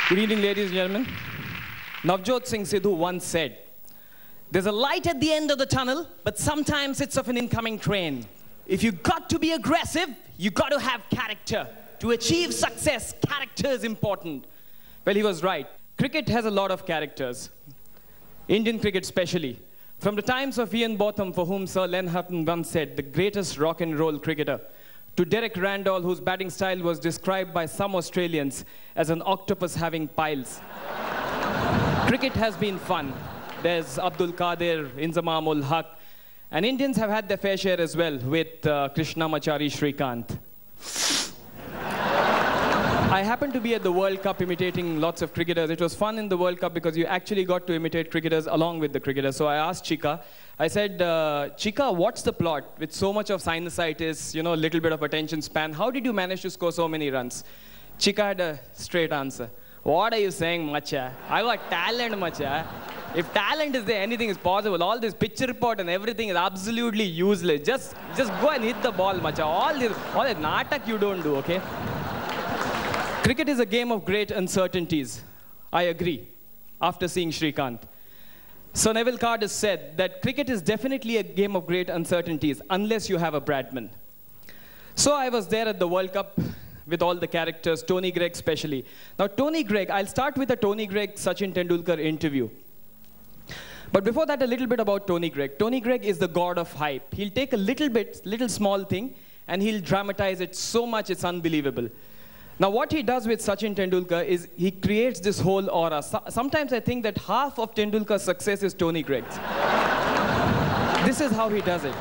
Good evening, ladies and gentlemen. Navjot Singh Sidhu once said, "There's a light at the end of the tunnel, but sometimes it's of an incoming train. If you got to be aggressive, you got to have character. To achieve success, character is important." Well, he was right. Cricket has a lot of characters. Indian cricket especially. From the times of Ian Botham, for whom Sir Len Hutton once said, the greatest rock and roll cricketer, to Derek Randall, whose batting style was described by some Australians as an octopus having piles. Cricket has been fun. There's Abdul Qadir, Inzamam ul Haq, and Indians have had their fair share as well with Krishnamachari Shrikant. I happened to be at the World Cup imitating lots of cricketers. It was fun in the World Cup because you actually got to imitate cricketers along with the cricketers. So I asked Chika, I said, Chika, what's the plot? With so much of sinusitis, you know, a little bit of attention span, how did you manage to score so many runs? Chika had a straight answer. What are you saying, macha? I got talent, macha. If talent is there, anything is possible. All this pitch report and everything is absolutely useless. Just go and hit the ball, macha. All this natak you don't do, okay? Cricket is a game of great uncertainties. I agree, after seeing Shrikant. Sir Neville Card has said that cricket is definitely a game of great uncertainties, unless you have a Bradman. So I was there at the World Cup with all the characters, Tony Greig especially. Now, Tony Greig, I'll start with a Tony Greig Sachin Tendulkar interview. But before that, a little bit about Tony Greig. Tony Greig is the god of hype. He'll take a little small thing, and he'll dramatize it so much it's unbelievable. Now, what he does with Sachin Tendulkar is he creates this whole aura. Sometimes I think that half of Tendulkar's success is Tony Greig's. This is how he does it.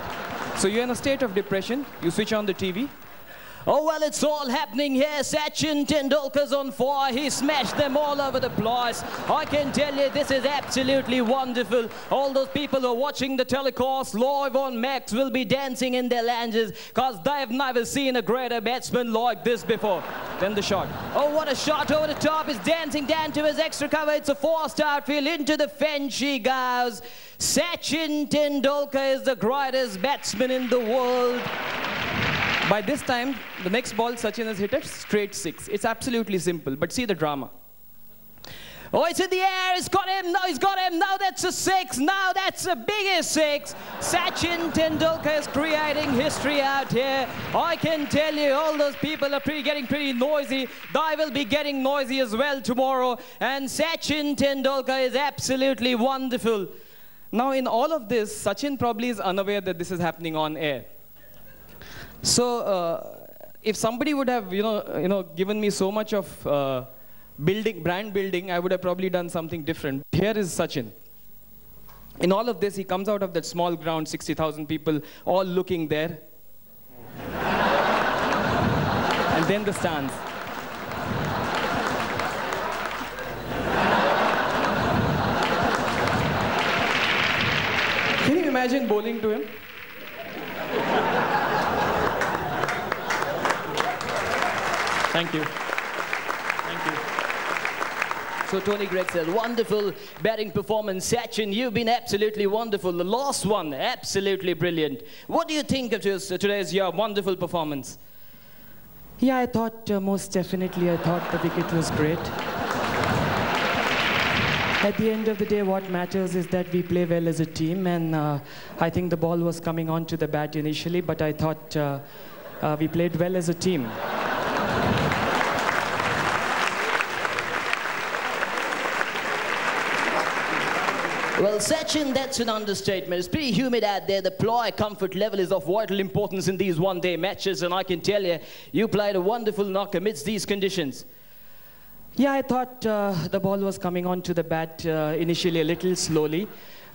So you're in a state of depression, you switch on the TV. Oh, well, it's all happening here. Sachin Tendulkar's on fire. He smashed them all over the place. I can tell you, this is absolutely wonderful. All those people who are watching the telecast live on Max will be dancing in their lounges because they've never seen a greater batsman like this before. Then the shot. Oh, what a shot over the top. He's dancing down to his extra cover. It's a forced outfield. Into the fence she goes. Sachin Tendulkar is the greatest batsman in the world. By this time, the next ball, Sachin has hit a straight 6. It's absolutely simple, but see the drama. Oh, it's in the air, he's got him, no, he's got him, now that's a 6, now that's the biggest 6. Sachin Tendulkar is creating history out here. I can tell you, all those people are getting pretty noisy. They will be getting noisy as well tomorrow. And Sachin Tendulkar is absolutely wonderful. Now, in all of this, Sachin probably is unaware that this is happening on air. So, if somebody would have, given me so much of brand building, I would have probably done something different. Here is Sachin. In all of this, he comes out of that small ground, 60,000 people, all looking there. And then the stance. Can you imagine bowling to him? Thank you. Thank you. So Tony Greig said, wonderful batting performance. Sachin, you've been absolutely wonderful. The last one, absolutely brilliant. What do you think of today's wonderful performance? Yeah, I thought, most definitely, I thought the wicket was great. At the end of the day, what matters is that we play well as a team, and I think the ball was coming on to the bat initially, but I thought we played well as a team. Well, Sachin, that's an understatement. It's pretty humid out there. The player comfort level is of vital importance in these one-day matches, and I can tell you, you played a wonderful knock amidst these conditions. Yeah, I thought the ball was coming on to the bat initially a little slowly,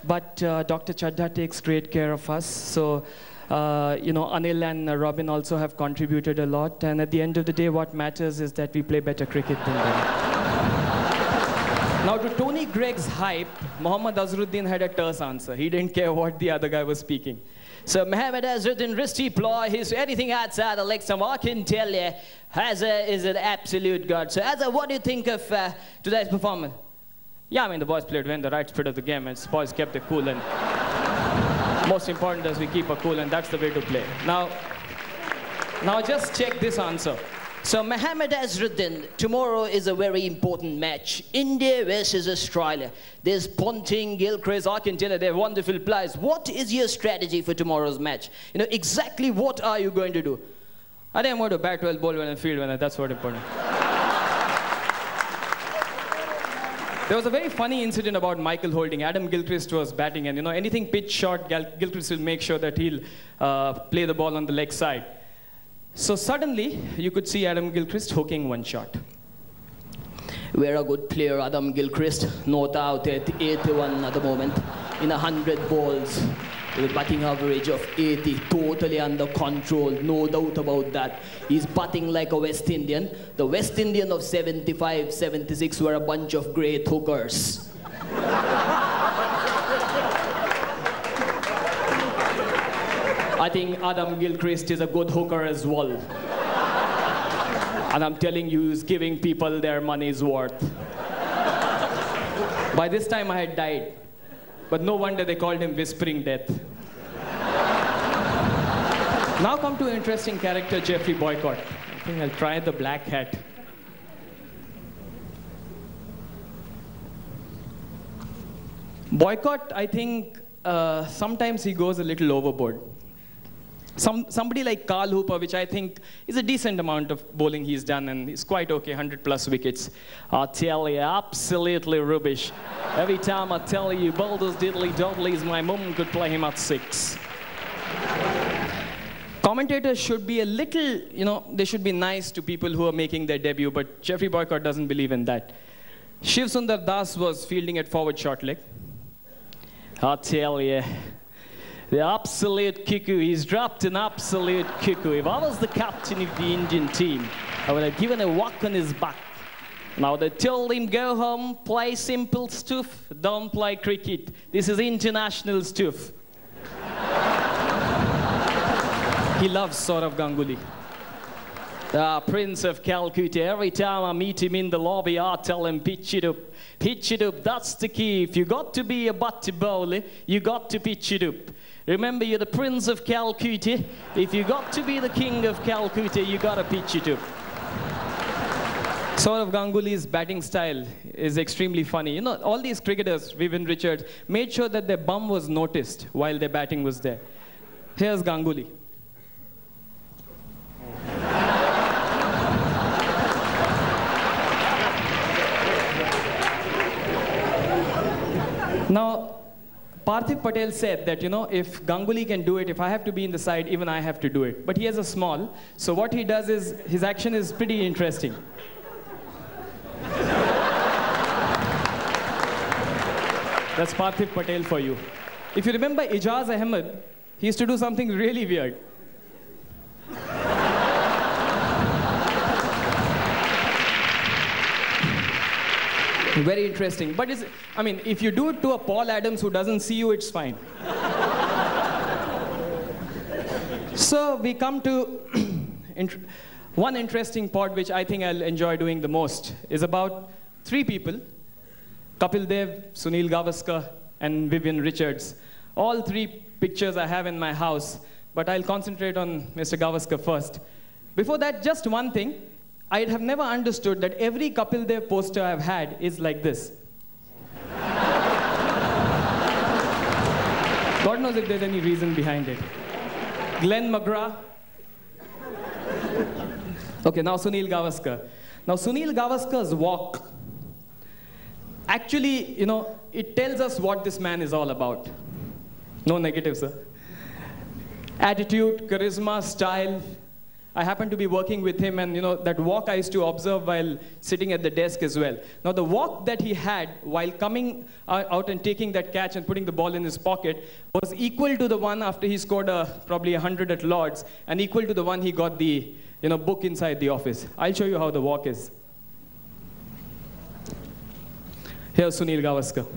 but Dr. Chadha takes great care of us. So, Anil and Robin also have contributed a lot, and at the end of the day, what matters is that we play better cricket than them. Now, to Tony Greig's hype, Mohammad Azharuddin had a terse answer. He didn't care what the other guy was speaking. So Mohammad Azharuddin, wristy ploy, he's anything outside the leg stump, I can tell you, Hazza is an absolute god. So Hazza, what do you think of today's performance? Yeah, I mean, the boys played well in the right spirit of the game, and the boys kept it cool, and most important is we keep it cool, and that's the way to play. Now just check this answer. So Mohammad Azharuddin, tomorrow is a very important match. India versus Australia. There's Ponting, Gilchrist, I can tell you they're wonderful players. What is your strategy for tomorrow's match? You know, exactly what are you going to do? I think I'm going to bat well, bowl well, and field well. That's what important. There was a very funny incident about Michael Holding. Adam Gilchrist was batting, and anything pitch short, Gilchrist will make sure that he'll play the ball on the leg side. So suddenly, you could see Adam Gilchrist hooking one shot. We're a good player, Adam Gilchrist. No doubt at 81 at the moment. In 100 balls, with a batting average of 80, totally under control, no doubt about that. He's batting like a West Indian. The West Indian of 75, 76 were a bunch of great hookers. I think Adam Gilchrist is a good hooker as well. And I'm telling you, he's giving people their money's worth. By this time, I had died. But no wonder they called him Whispering Death. Now come to an interesting character, Geoffrey Boycott. I think I'll try the black hat. Boycott, I think, sometimes he goes a little overboard. Somebody like Carl Hooper, which I think is a decent amount of bowling he's done, and he's quite okay, 100+ wickets. I tell you, absolutely rubbish. Every time I tell you, boulders diddly doddlies, my mum could play him at 6. Commentators should be a little, they should be nice to people who are making their debut, but Geoffrey Boycott doesn't believe in that. Shiv Sundar Das was fielding at forward short leg. I tell you, the absolute cuckoo. He's dropped an absolute cuckoo. If I was the captain of the Indian team, I would have given a whack on his back. Now they told him, go home, play simple stuff, don't play cricket. This is international stuff. He loves Sourav Ganguly. Prince of Calcutta. Every time I meet him in the lobby, I tell him, pitch it up. Pitch it up, that's the key. If you got to be a batty bowler, you got to pitch it up. Remember, you're the Prince of Calcutta. If you got to be the King of Calcutta, you got to pitch it up. Sourav Ganguly's batting style is extremely funny. All these cricketers, Vivian Richards, made sure that their bum was noticed while their batting was there. Here's Ganguly. Now, Parthiv Patel said that, if Ganguly can do it, if I have to be in the side, even I have to do it. But he has a small, so what he does is, his action is pretty interesting. That's Parthiv Patel for you. If you remember Ijaz Ahmed, he used to do something really weird. Very interesting. But if you do it to a Paul Adams who doesn't see you, it's fine. So we come to one interesting part which I think I'll enjoy doing the most is about 3 people, Kapil Dev, Sunil Gavaskar, and Vivian Richards. All 3 pictures I have in my house, but I'll concentrate on Mr. Gavaskar first. Before that, just one thing. I have never understood that every Kapil Dev poster I've had is like this. God knows if there's any reason behind it. Glenn McGrath. Okay, now Sunil Gavaskar. Now Sunil Gavaskar's walk, actually, it tells us what this man is all about. No negative, sir. Attitude, charisma, style. I happened to be working with him, and that walk I used to observe while sitting at the desk as well. Now the walk that he had while coming out and taking that catch and putting the ball in his pocket was equal to the one after he scored probably 100 at Lord's, and equal to the one he got the book inside the office. I'll show you how the walk is. Here's Sunil Gavaskar.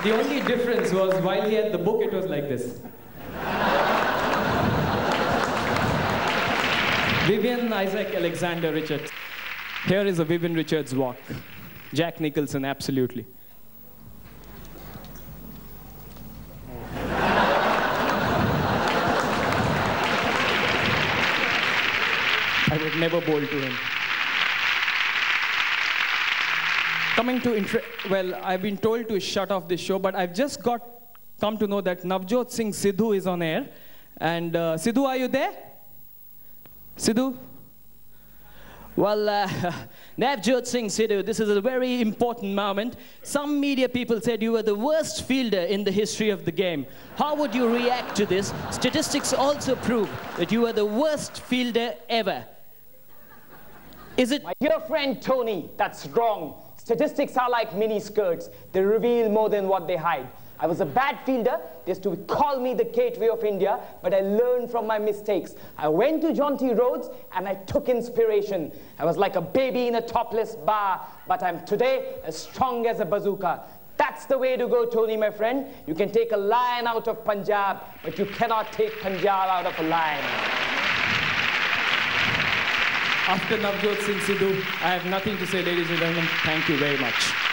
The only difference was while he had the book, it was like this. Vivian Isaac Alexander Richards. Here is a Vivian Richards walk. Jack Nicholson, absolutely. I would never bowl to him. Coming to, well, I've been told to shut off this show, but I've just come to know that Navjot Singh Sidhu is on air. And Sidhu, are you there? Sidhu? Well, Navjot Singh Sidhu, this is a very important moment. Some media people said you were the worst fielder in the history of the game. How would you react to this? Statistics also prove that you were the worst fielder ever. Is it? My dear friend Tony, that's wrong. Statistics are like mini skirts. They reveal more than what they hide. I was a bad fielder. They used to call me the gateway of India, but I learned from my mistakes. I went to Jonty Rhodes and I took inspiration. I was like a baby in a topless bar, but I'm today as strong as a bazooka. That's the way to go, Tony, my friend. You can take a lion out of Punjab, but you cannot take Punjab out of a lion. After Navjot Singh Sidhu, I have nothing to say, ladies and gentlemen. Thank you very much.